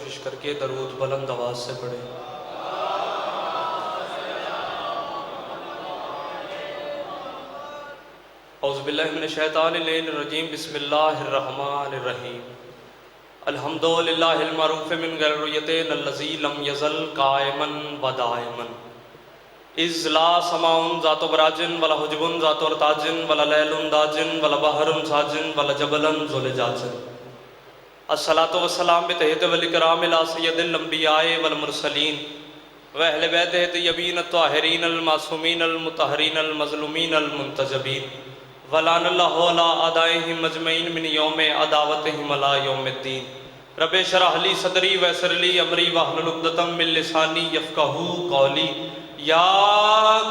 کوشش کر کے درود بلند آواز سے پڑھیں۔ اعوذ باللہ من الشیطان الرجیم، بسم اللہ الرحمن الرحیم۔ الحمدللہ المعروف من غیر رؤیتین الذی لم یزل قائما و دائما، اذ لا سماء ذات براج ولا حجب ذات ارتاج ولا لیل داج ولا بحر ساج ولا جبل ذوالجاج۔ الصلاۃ والسلام بتحیۃ والاکرام الی سید الانبیاء والمرسلین واہل بیتہ الطیبین الطاہرین المعصومین المطہرین المظلومین المنتجبین، ولعن اللہ علی اعدائہم اجمعین من یوم عداوتہم الی یوم الدین۔ رب اشرح لی صدری ویسر لی امری واحلل عقدۃ من لسانی یفقہوا قولی۔ یا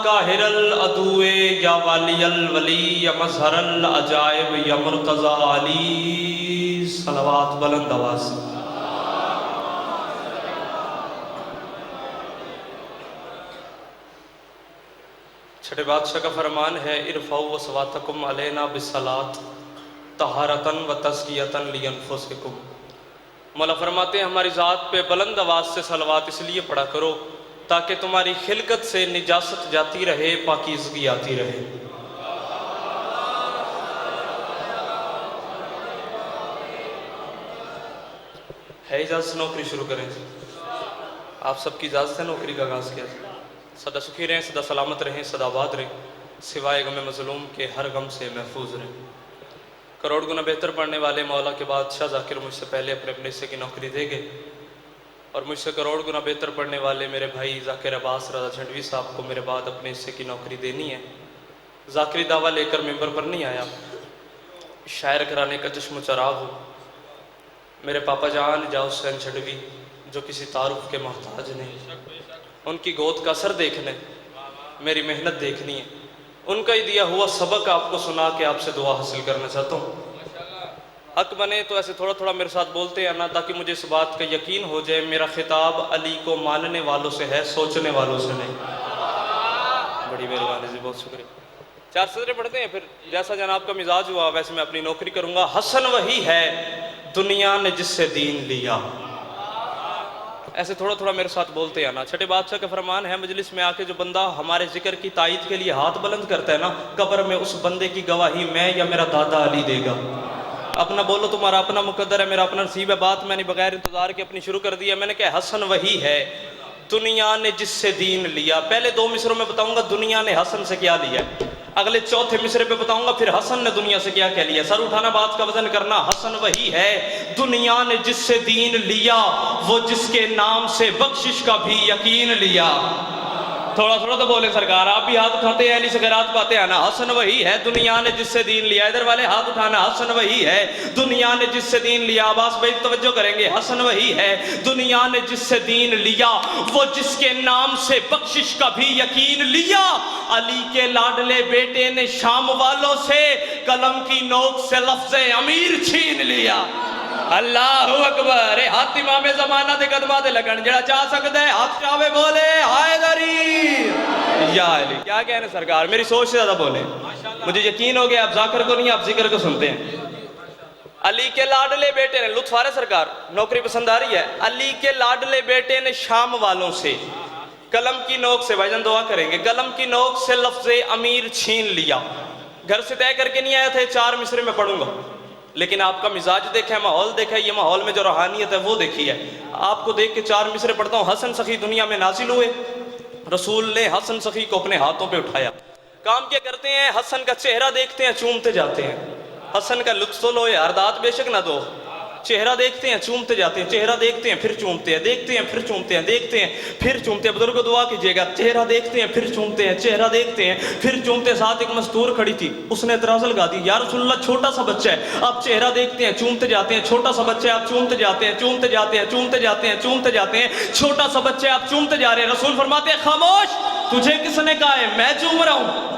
قاہر العدو یا والی الولی یا مظہر العجائب یا مرتضی علی، صلوات بلند آواز۔ چھٹے بادشاہ کا فرمان ہے، ارفعوا اصواتکم علینا بالصلاۃ طہارۃ و تزکیۃ لانفسکم۔ مولا فرماتے ہیں ہماری ذات پہ بلند آواز سے صلوات اس لیے پڑھا کرو تاکہ تمہاری خلقت سے نجاست جاتی رہے، پاکیزگی آتی رہے۔ ہے اجازت نوکری شروع کریں؟ آپ سب کی اجازت ہے نوکری کا آغاز کیا جائے؟ سدا سکھی رہیں، سدا سلامت رہیں، سدا آباد رہیں، سوائے غم مظلوم کے ہر غم سے محفوظ رہیں۔ کروڑ گنا بہتر پڑھنے والے مولا کے بادشاہ ذاکر مجھ سے پہلے اپنے اپنے حصے کی نوکری دے گئے، اور مجھ سے کروڑ گنا بہتر پڑھنے والے میرے بھائی ذاکر عباس رضا جھنڈوی صاحب کو میرے بعد اپنے حصے کی نوکری دینی ہے۔ ذاکری دعویٰ لے کر ممبر پر نہیں آیا، شاعر کرانے کا چشم و چراغ ہو۔ میرے پاپا جان اجاز حسین جھنڈوی جو کسی تعارف کے محتاج نہیں، ان کی گود کا اثر دیکھنے میری محنت دیکھنی ہے، ان کا ہی دیا ہوا سبق آپ کو سنا کے آپ سے دعا حاصل کرنا چاہتا ہوں۔ حق بنے تو ایسے تھوڑا تھوڑا میرے ساتھ بولتے ہیں نا، تاکہ مجھے اس بات کا یقین ہو جائے میرا خطاب علی کو ماننے والوں سے ہے، سوچنے والوں سے نہیں۔ بڑی مہربانی جی، بہت شکریہ۔ چار سطریں پڑھتے ہیں، پھر جیسا جناب کا مزاج ہوا ویسے میں اپنی نوکری کروں گا۔ حسن وہی ہے دنیا نے جس سے دین لیا۔ ایسے تھوڑا تھوڑا میرے ساتھ بولتے ہیں نا۔ چھٹے بادشاہ کا فرمان ہے، مجلس میں آ کے جو بندہ ہمارے ذکر کی تائید کے لیے ہاتھ بلند کرتا ہے نا، قبر میں اس بندے کی گواہی میں یا میرا دادا علی دے گا۔ اپنا بولو، تمہارا اپنا مقدر ہے، میرا اپنا نصیب ہے۔ بات میں نے بغیر انتظار کے اپنی شروع کر دی ہے۔ میں نے کہا حسن وہی ہے دنیا نے جس سے دین لیا۔ پہلے دو مصروں میں بتاؤں گا دنیا نے حسن سے کیا لیا، اگلے چوتھے مصرے پہ بتاؤں گا پھر حسن نے دنیا سے کیا کہہ لیا۔ سر اٹھانا، بات کا وزن کرنا۔ حسن وہی ہے دنیا نے جس سے دین لیا، وہ جس کے نام سے بخشش کا بھی یقین لیا۔ تھوڑا تھوڑا تو بولے سرکار، آپ بھی ہاتھ اٹھاتے ہیں، نہیں سکرات پاتے ہیں نا۔ حسن وہی ہے دنیا نے جس سے دین لیا۔ ادھر والے ہاتھ اٹھانا۔ حسن وہی ہے دنیا نے جس سے دین لیا۔ عباس بھائی توجہ کریں گے۔ حسن وہی ہے دنیا نے جس سے دین لیا، وہ جس کے نام سے بخشش کا بھی یقین لیا۔ علی کے لاڈلے بیٹے نے شام والوں سے قلم کی نوک سے لفظ امیر چھین لیا۔ اللہ اکبر۔ ہاتھ امام زمانہ دے قدمہ دے لگن، جڑا چاہ سکتا ہے ہاتھ چاہے بولے حیدری یا علی۔ کیا کہنے سرکار، میری سوچ سے زیادہ بولے۔ مجھے یقین ہو گیا آپ ذاکر کو نہیں، آپ ذکر کو سنتے ہیں۔ علی کے لاڈلے بیٹے نے، لطف آ رہا ہے سرکار، نوکری پسند آ رہی ہے۔ علی کے لاڈلے بیٹے نے شام والوں سے قلم کی نوک سے، بھائی جان دعا کریں گے، قلم کی نوک سے لفظ امیر چھین لیا۔ گھر سے طے کر کے نہیں آیا تھے چار مصرے میں پڑھوں گا، لیکن آپ کا مزاج دیکھا ہے، ماحول دیکھا ہے، یہ ماحول میں جو روحانیت ہے وہ دیکھی ہے۔ آپ کو دیکھ کے چار مصرے پڑھتا ہوں۔ حسن سخی دنیا میں نازل ہوئے، رسول نے حسن سخی کو اپنے ہاتھوں پہ اٹھایا۔ کام کیا کرتے ہیں، حسن کا چہرہ دیکھتے ہیں، چومتے جاتے ہیں۔ حسن کا لطف تو لو یار، داد بے شک نہ دو، چہرہ دیکھتے ہیں چومتے جاتے ہیں، چہرہ دیکھتے ہیں پھر چومتے ہیں، دیکھتے ہیں پھر چومتے ہیں، دیکھتے ہیں پھر چومتے ہیں۔ بزرگ دعا کیجئے گا، چہرہ دیکھتے ہیں پھر چومتے ہیں، چہرہ دیکھتے ہیں پھر چومتے ہیں۔ ساتھ ایک مستور کھڑی تھی، اس نے اعتراض لگا دی، یا رسول اللہ چھوٹا سا بچہ ہے، آپ چہرہ دیکھتے ہیں چومتے جاتے ہیں، چھوٹا سا بچہ ہے آپ چومتے جاتے ہیں، چومتے جاتے ہیں، چومتے جاتے ہیں، چومتے جاتے ہیں، چھوٹا سا بچہ ہے آپ چومتے جا رہے ہیں۔ رسول فرماتے ہیں خاموش، تجھے کس نے کہا ہے میں چوم رہا ہوں؟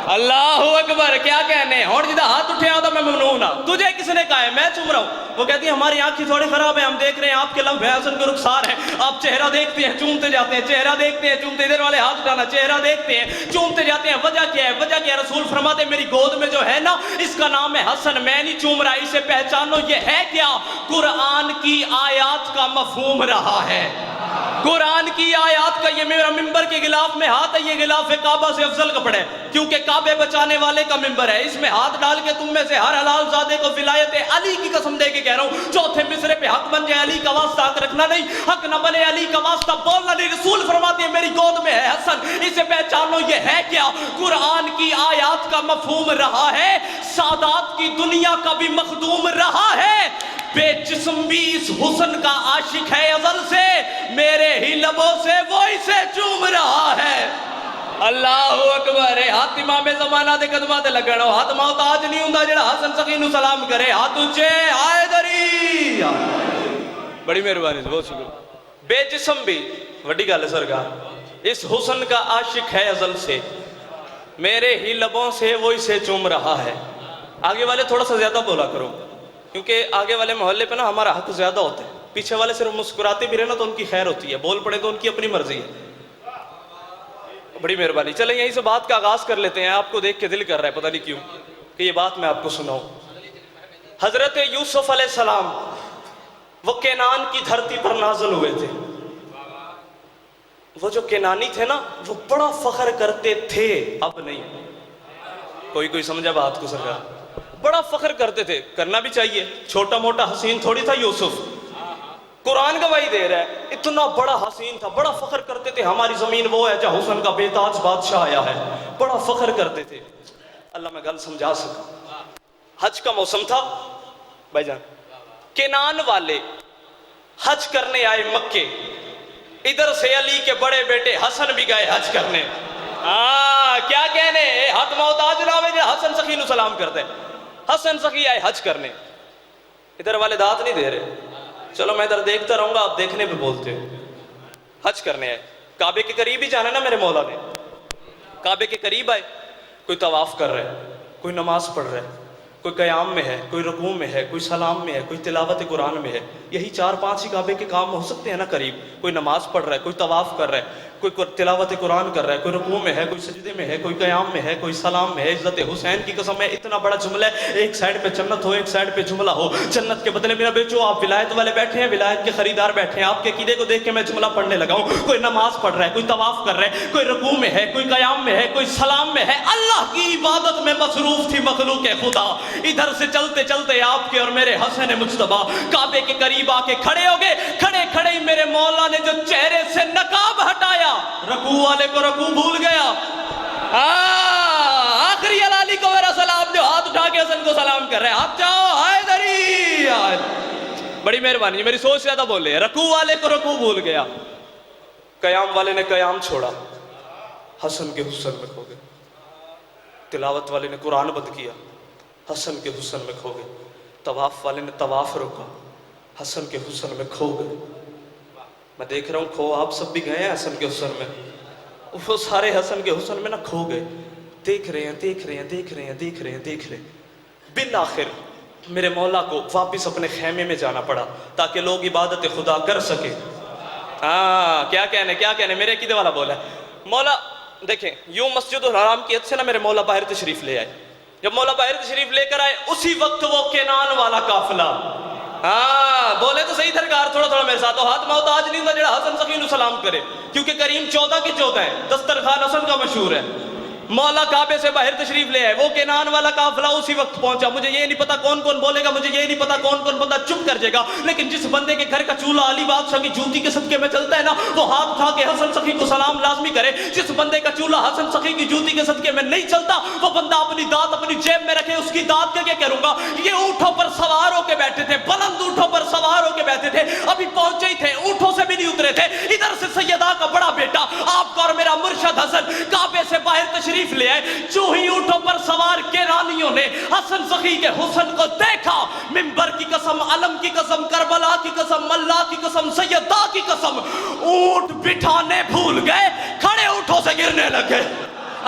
اللہ اکبر, کیا کہنے. اور جدہ ہاتھ اٹھے آتا میں ممنون ہوں. تجھے کس نے کہا ہے؟ میں چوم رہا ہوں. وہ کہتی ہے ہماری آنکھیں تھوڑی خراب ہیں, ہم دیکھ رہے ہیں آپ کے لمحے حسن کے رخسار ہیں, آپ چہرہ دیکھتے ہیں چومتے جاتے ہیں, چہرہ دیکھتے ہیں چومتے, ادھر والے ہاتھ اٹھانا, چہرہ دیکھتے ہیں چومتے جاتے ہیں. وجہ کیا ہے؟ وجہ کیا ہے؟ رسول فرماتے ہیں میری گود میں جو ہے نا اس کا نام ہے حسن, میں نہیں چوم رہا, اسے پہچانو. یہ ہے کیا؟ قرآن کی آیات کا مفہوم رہا ہے. قرآن کی آیات کا. یہ میرا ممبر کے غلاف میں ہاتھ ہے, یہ غلاف کعبہ سے افضل کپڑے, کیونکہ کعبے بچانے والے کا ممبر ہے. اس میں ہاتھ ڈال کے تم میں سے ہر حلال زادے کو ولایت علی کی قسم دے کے کہہ رہا ہوں, چوتھے مصرے پہ حق بن جائے علی کا واسطہ, حق رکھنا نہیں, حق نہ بنے علی کا واسطہ بولنا نہیں. رسول فرماتے ہیں میری گود میں ہے حسن, اسے پہچانو. یہ ہے کیا؟ قرآن کی آیات کا مفہوم رہا ہے, سادات کی دنیا کا بھی مخدوم رہا ہے. بے جسم بھی اس حسن کا عاشق ہے ازل سے, میرے ہی لبوں سے وہ اسے چوم رہا ہے. اللہ اکبر. ہاتھ امام زمانہ دے قدمہ تے لگنا, ہاتھ محتاج نہیں ہوندا جڑا حسن سخی نو سلام کرے. ہاتھ اونچے حیدری. بڑی مہربانی, بہت شکریہ. بے جسم بھی, وڈی گل ہے سرکار, اس حسن کا عاشق ہے ازل سے, میرے ہی لبوں سے وہ اسے چوم رہا ہے. آگے والے تھوڑا سا زیادہ بولا کرو, کیونکہ آگے والے محلے پہ نا ہمارا حق زیادہ ہوتا ہے. پیچھے والے صرف مسکراتے بھی رہنا تو ان کی خیر ہوتی ہے, بول پڑے تو ان کی اپنی مرضی ہے. بڑی مہربانی. چلیں یہیں سے بات کا آغاز کر لیتے ہیں. آپ کو دیکھ کے دل کر رہا ہے پتہ نہیں کیوں کہ یہ بات میں آپ کو سناؤں. حضرت یوسف علیہ السلام وہ کینان کی دھرتی پر نازل ہوئے تھے. وہ جو کینانی تھے نا وہ بڑا فخر کرتے تھے, اب نہیں. کوئی سمجھا بات کو سرکار؟ بڑا فخر کرتے تھے, کرنا بھی چاہیے, چھوٹا موٹا حسین تھوڑی تھا یوسف. قرآن گواہی دے رہا ہے اتنا بڑا حسین تھا, بڑا فخر کرتے تھے ہماری زمین وہ ہے جہاں حسن کا بے تاج بادشاہ آیا ہے. بڑا فخر کرتے تھے. اللہ میں گل سمجھا سکا. حج کا موسم تھا بھائی جان, کینان والے حج کرنے آئے مکے, ادھر سے علی کے بڑے بیٹے حسن بھی گئے حج کرنے. کیا کہنے, ہاتھ محتاج نہ ہوئے جو حسن سخی نو سلام کرتے. حسن سخی آئے حج کرنے, ادھر والے دانت نہیں دے رہے. چلو میں ادھر دیکھتا رہوں گا, آپ دیکھنے پہ بولتے ہو. حج کرنے آئے, کعبے کے قریب ہی جانا نا میرے مولا نے. کعبے کے قریب آئے, کوئی طواف کر رہا ہے, کوئی نماز پڑھ رہا ہے, کوئی قیام میں ہے, کوئی رکوع میں ہے, کوئی سلام میں ہے, کوئی تلاوت قرآن میں ہے. یہی 4-5 ہی کعبے کے کام ہو سکتے ہیں نا قریب. کوئی نماز پڑھ رہا ہے, کوئی طواف کر رہا ہے, کوئی تلاوت قرآن کر رہا ہے, کوئی رکوع میں ہے, کوئی سجدے میں ہے, کوئی قیام میں ہے, کوئی سلام میں ہے. عزت حسین کی قسم ہے اتنا بڑا جملہ ہے, ایک سائڈ پہ جنت ہو ایک سائڈ پہ جملہ ہو. جنت کے بدلے میں نہ بیچو, آپ ولایت والے بیٹھے ہیں, ولایت کے خریدار بیٹھے ہیں. آپ کے عقیدے کو دیکھ کے میں جملہ پڑھنے لگا ہوں. کوئی نماز پڑھ رہا ہے, کوئی طواف کر رہا ہے, کوئی رکوع میں ہے, کوئی قیام میں ہے, کوئی سلام میں ہے. اللہ کی عبادت میں مصروف تھی مخلوق خدا. ادھر سے چلتے چلتے آپ کے اور میرے حسن مجتبیٰ کعبے کے قریب آ کے کھڑے ہو گئے. کھڑے کھڑے ہی میرے مولا نے جو چہرے سے نقاب ہٹایا, رکوع والے کو رکوع بھول گیا. آخری علی کو میرا سلام, جو ہاتھ اٹھا کے حسن کو سلام کر رہے ہیں. ہاتھ جاؤ حیدری. بڑی مہربانی, میری سوچ زیادہ بولے. رکوع والے کو رکوع بھول گیا, قیام والے نے قیام چھوڑا, حسن کے حسن میں کھو گئے. تلاوت والے نے قرآن بند کیا, حسن کے حسن میں کھو گئے. طواف والے نے طواف روکا, حسن کے حسن میں کھو گئے. میں دیکھ رہا ہوں کھو آپ سب بھی گئے ہیں حسن کے حسن میں, وہ سارے حسن کے حسن میں نہ کھو گئے. دیکھ رہے ہیں دیکھ رہے ہیں دیکھ رہے ہیں دیکھ رہے ہیں دیکھ رہے ہیں. بالآخر میرے مولا کو واپس اپنے خیمے میں جانا پڑا تاکہ لوگ عبادت خدا کر سکے. کیا کہنے میرے عقیدے والا بولا ہے. مولا دیکھیں یوں مسجد الحرام کی حد سے نا میرے مولا باہر تشریف لے آئے. جب مولا باہر تشریف لے کر آئے اسی وقت وہ کینان والا قافلہ, بولے تو صحیح سرکار تھوڑا تھوڑا میرے ساتھ. ہاتھ محتاج نہیں تھا جڑا حسن سخی نو سلام کرے, کیونکہ کریم 14 کے 14 ہیں, دسترخوان حسن کا مشہور ہے. مولا کعبے سے باہر تشریف لے آئے, وہ کینان والا قافلہ اسی وقت پہنچا. مجھے یہ نہیں پتا کون کون بولے گا, مجھے یہ نہیں پتا کون کون بندہ چپ کر جائے گا, لیکن جس بندے کے گھر کا چولہا علی بادشاہ کی جوتی کے صدقے میں چلتا ہے نا, وہ ہاتھ اٹھا کے حسن سخی کو سلام لازمی کرے. جس بندے کا چولہا حسن سخی کی جوتی کے صدقے میں نہیں چلتا, وہ بندہ اپنی داد اپنی جیب میں رکھے. اس کی داد کا کیا کروں گا؟ یہ اونٹوں پر سوار ہو کے بیٹھے تھے, بلند اونٹوں پر سوار ہو کے بیٹھے تھے, ابھی پہنچے ہی تھے, اونٹوں سے بھی نہیں اترے تھے. ادھر سے سیدہ کا بڑا بیٹا آپ کا اور میرا مرشد حسن کعبے سے باہر تشریف لے آئے. جو ہی اونٹوں پر سوار کینانیوں نے حسن سخی کے حسن کو دیکھا, منبر کی قسم, علم کی قسم, کربلا کی قسم, اللہ کی قسم, سیدہ کی قسم, اونٹ بٹھانے بھول گئے, کھڑے اونٹوں سے گرنے لگے.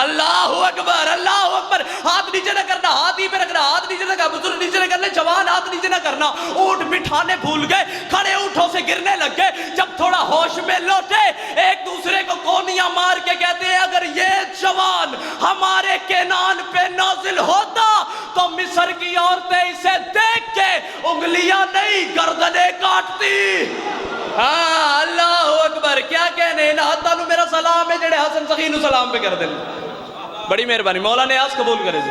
اللہ اکبر. ہاتھ نیچے نہ کرنا, ہاتھ ہی پہ رکھنا, ہاتھ نیچے نہ کرنا, بزرگ نیچے نہ کرنا, جوان ہاتھ نیچے نہ کرنا. اونٹ بٹھانے بھول گئے, کھڑے اونٹوں سے گرنے لگ گئے. جب تھوڑا ہوش میں لوٹے ایک دوسرے کو کونیاں مار کے کہتے ہیں اگر یہ جوان ہمارے کینان پہ نازل ہوتا تو مصر کی عورتیں اسے دیکھ کے انگلیاں نہیں گردنیں کاٹتی. ہاں اللہ اکبر. کیا کہنے نا تعالی میرا سلام ہے جڑے حسن سخی نو سلام پہ کر دیں. بڑی مہربانی, مولا نے آج قبول کرے جی.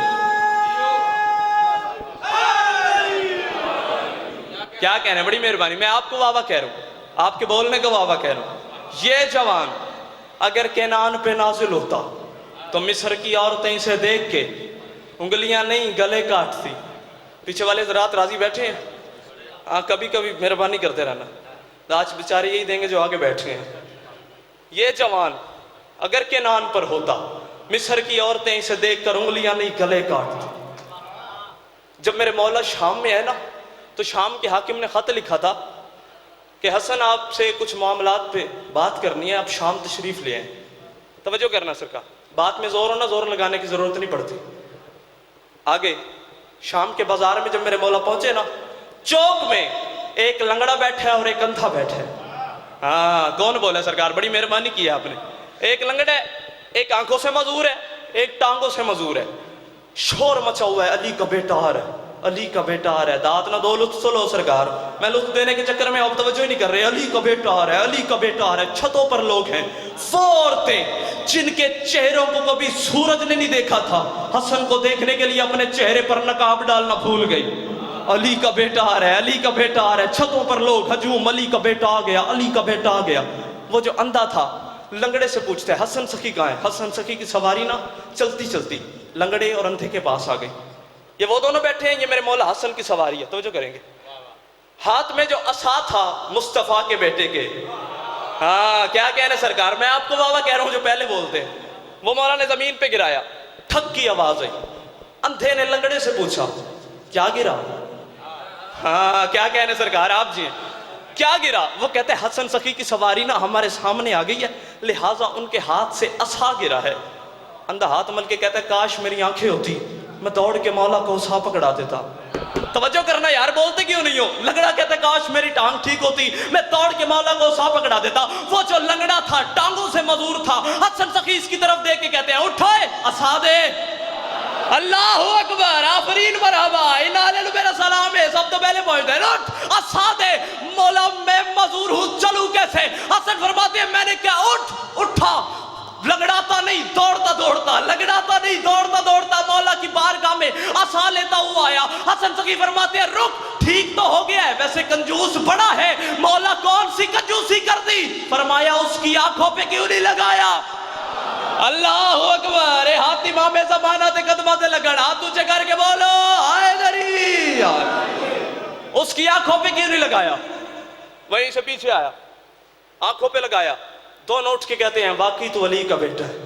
کیا کہنے, بڑی مہربانی. میں آپ کو واہ واہ کہہ رہا ہوں, آپ کے بولنے کو واہ واہ کہہ رہا ہوں. یہ جوان اگر کینان پہ نازل ہوتا تو مصر کی عورتیں اسے دیکھ کے انگلیاں نہیں گلے کاٹتی. پیچھے والے حضرات راضی بیٹھے ہیں؟ ہاں کبھی کبھی مہربانی کرتے رہنا, آج بیچارے یہی دیں گے جو آگے بیٹھے ہیں. یہ جوان اگر کینان پر ہوتا مصر کی عورتیں اسے دیکھ کر انگلیاں نہیں گلے کاٹتی. جب میرے مولا شام میں ہے نا تو شام کے حاکم نے خط لکھا تھا کہ حسن آپ سے کچھ معاملات پہ بات کرنی ہے, آپ شام تشریف لے آئیں. توجہ کرنا سرکار, بات میں زور و نہ زور لگانے کی ضرورت نہیں پڑتی. آگے شام کے بازار میں جب میرے مولا پہنچے نا, چوک میں ایک لنگڑا بیٹھا ہے اور ایک اندھا بیٹھا ہے. ہاں کون بولا سرکار, بڑی مہربانی کی ہے آپ نے. ایک لنگڑا ہے, ایک آنکھوں سے معذور ہے, ایک ٹانگوں سے معذور ہے. شور مچا ہوا ہے, علی کا بیٹا آ رہا ہے, علی کا بیٹا آ رہا ہے. دانت نہ دو, لطف سلو سرکار, میں لطف دینے کے چکر میں اب توجہ ہی نہیں کر رہے. علی کا بیٹا آ رہا ہے, علی کا بیٹا آ رہا ہے. چھتوں پر لوگ ہیں, وہ عورتیں جن کے چہروں کو کبھی سورج نے نہیں دیکھا تھا, حسن کو دیکھنے کے لیے اپنے چہرے پر نقاب ڈالنا بھول گئی. علی کا بیٹا آ رہا ہے, علی کا بیٹا آ رہا ہے. چھتوں پر لوگ ہجوم, علی کا بیٹا آ گیا, علی کا بیٹا آ گیا. وہ جو اندھا تھا لنگڑے سے پوچھتا ہے حسن سخی کہاں ہے. حسن سخی کی سواری نا چلتی چلتی لنگڑے اور اندھے کے پاس آ گئی. یہ وہ دونوں بیٹھے ہیں, یہ میرے مولا حسن کی سواری ہے. توجہ کریں گے, ہاتھ میں جو عصا تھا مصطفیٰ کے بیٹے کے. ہاں کیا کہنے سرکار, میں آپ کو واہ کہہ رہا ہوں جو پہلے بولتے ہیں. وہ مولا نے زمین پہ گرایا, ٹھک کی آواز آئی. اندھے نے لنگڑے سے پوچھا کیا گرا. ہاں کیا کہنے سرکار آپ جی, کیا گرا. وہ کہتے ہیں حسن سخی کی سواری نا ہمارے سامنے آ گئی ہے, لہٰذا ان کے ہاتھ سے عصا گرا ہے. اندھا ہاتھ مل کے کہتا ہے کاش میری آنکھیں ہوتی, میں دوڑ کے مولا کو عصا پکڑا دیتا. توجہ کرنا یار, بولتے کیوں نہیں ہو. لنگڑا کہتا ہے کاش میری ٹانگ ٹھیک ہوتی, میں دوڑ کے مولا کو عصا پکڑا دیتا. وہ جو لنگڑا تھا ٹانگوں سے معذور تھا, حسن سخی اس کی طرف دیکھ کے کہتے ہیں اٹھو عصا دے. اللہ اکبر, آفرین مرحبا, انالے میرا سلام ہے. سب تو پہلے پہنچتے ہیں, اٹھ عصا دے. مولا میں معذور ہوں, چلوں کیسے. حسن فرماتے ہیں میں نے کیا اٹھ, اٹھا. لگڑاتا نہیں دوڑتا دوڑتا, لگڑاتا نہیں دوڑتا دوڑتا مولا کی بارگاہ میں عصا لیتا ہوا آیا. حسن سخی فرماتے ہیں رک, ٹھیک تو ہو گیا ہے, ویسے کنجوس بڑا ہے. مولا کون سی کنجوسی کر دی, فرمایا اس کی آنکھوں پہ کیوں نہیں لگایا. اللہ اکبر. ہاتھ امام زمانہ تے قدمہ تے لگڑ, ہاتھ اونچے کر کے بولو آئے دری. اس کی آنکھوں پہ کیوں نہیں لگایا. وہیں سے پیچھے آیا, آنکھوں پہ لگایا. دونوں اٹھ کے کہتے ہیں واقعی تو علی کا بیٹا ہے.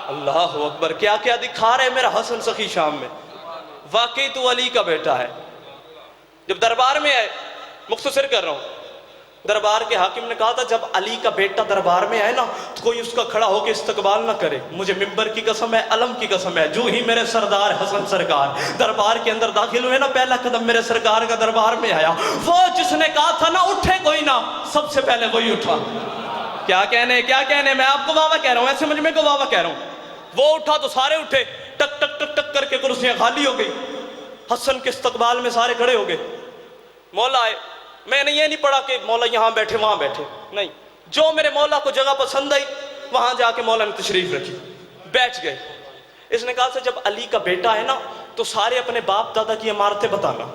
اللہ اکبر, کیا کیا دکھا رہے میرا حسن سخی شام میں. واقعی تو علی کا بیٹا ہے. جب دربار میں آئے, مختصر کر رہا ہوں, دربار کے حاکم نے کہا تھا جب علی کا بیٹا دربار میں آئے نا تو کوئی اس کا کھڑا ہو کے استقبال نہ کرے. مجھے ممبر کی قسم ہے, علم کی قسم ہے, جو ہی میرے سردار حسن سرکار دربار کے اندر داخل ہوئے نا, پہلا قدم میرے سرکار کا دربار میں آیا. وہ جس نے کہا تھا نا اٹھے کوئی نہ, سب سے پہلے وہی اٹھا. کیا کہنے, کیا کہنے, میں آپ کو واہ کہہ رہا ہوں, ایسے مجمع کو واہ کہہ رہا ہوں. وہ اٹھا تو سارے اٹھے, ٹک ٹک ٹک ٹک کر کے کرسیاں خالی ہو گئی. حسن کے استقبال میں سارے کھڑے ہو گئے. مولا آئے, میں نے یہ نہیں پڑھا کہ مولا یہاں بیٹھے وہاں بیٹھے, نہیں, جو میرے مولا کو جگہ پسند آئی وہاں جا کے مولا نے تشریف رکھی, بیٹھ گئے. اس نے کہا جب علی کا بیٹا ہے نا تو سارے اپنے باپ دادا کی عمارتیں بتانا,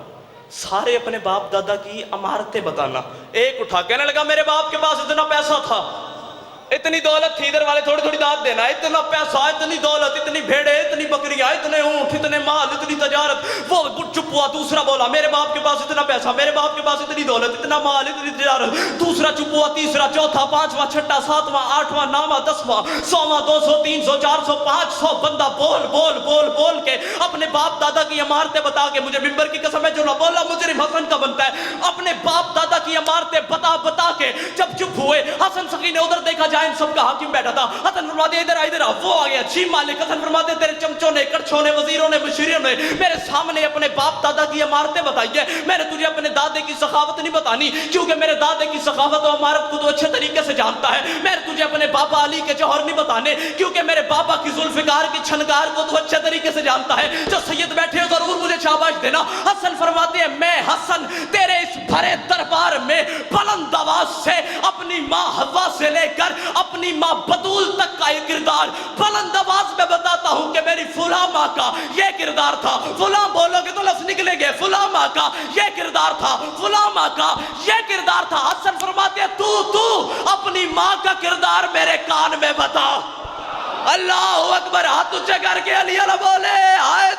سارے اپنے باپ دادا کی عمارتیں بتانا. ایک اٹھا کہنے لگا میرے باپ کے پاس اتنا پیسہ تھا, اتنی دولت تھی, ادھر والے تھوڑی تھوڑی داد دینا, اتنا پیسہ, اتنی دولت, اتنی بھیڑیں, اتنی بکریاں, اتنے اونٹ, اتنے مال, اتنی تجارت. وہ چپ ہوا. دوسرا بولا میرے باپ کے پاس اتنا پیسہ, میرے باپ کے پاس اتنی دولت, اتنا مال, اتنی تجارت. دوسرا چپ ہوا. تیسرا, چوتھا, پانچواں, چھٹا, ساتواں, آٹھواں, نواں, دسواں, 100واں, 200, 300, 400, 500 بندہ بول بول بول بول کے اپنے باپ دادا کی عمارتیں بتا کے, مجھے ممبر کی قسم ہے جو نہ بولا مجرم حسن کا بنتا ہے, اپنے باپ دادا کی عمارتیں بتا بتا کے جب چپ ہوئے, حسن سخی نے ادھر دیکھا, جائے ان سب کا حاکم بیٹھا تھا. حسن فرماتے ادھر آ, وہ آ گیا. جی مالک. حسن فرماتے تیرے چمچوں نے, کڑچھوں نے, وزیروں نے, مشیروں نے میرے سامنے اپنے باپ دادا کی عمارتیں بتائی ہے. میں نے تجھے اپنے دادے کی سخاوت نہیں بتانی, کیونکہ میرے دادے کی سخاوت و عمارت کو تو اچھے طریقے سے جانتا ہے. میں نے تجھے اپنے بابا علی کے جوہر نہیں بتانے, کیونکہ میرے بابا کی ذوالفقار کی چھنکار کو تو اچھے طریقے سے جانتا ہے. جو سید بیٹھے ہو ضرور مجھے شاباش دینا. حسن فرماتے ہیں میں حسن تیرے اس بھرے دربار میں بلند آواز سے اپنی ماں حوا سے لے کر اپنی ماں بطول تک کا ایک کردار بلند آواز میں بتاتا ہوں کہ میری فلاں ماں کا یہ کردار تھا. فلاں بولو گے تو لفظ نکلیں گے. فلاں ماں کا یہ کردار تھا, فلاں ماں کا یہ کردار تھا. حسن فرماتے ہیں تو اپنی ماں کا کردار میرے کان میں بتا. اللہ اکبر. ہاتھ اونچے کر کے علی اللہ بولے. ہائے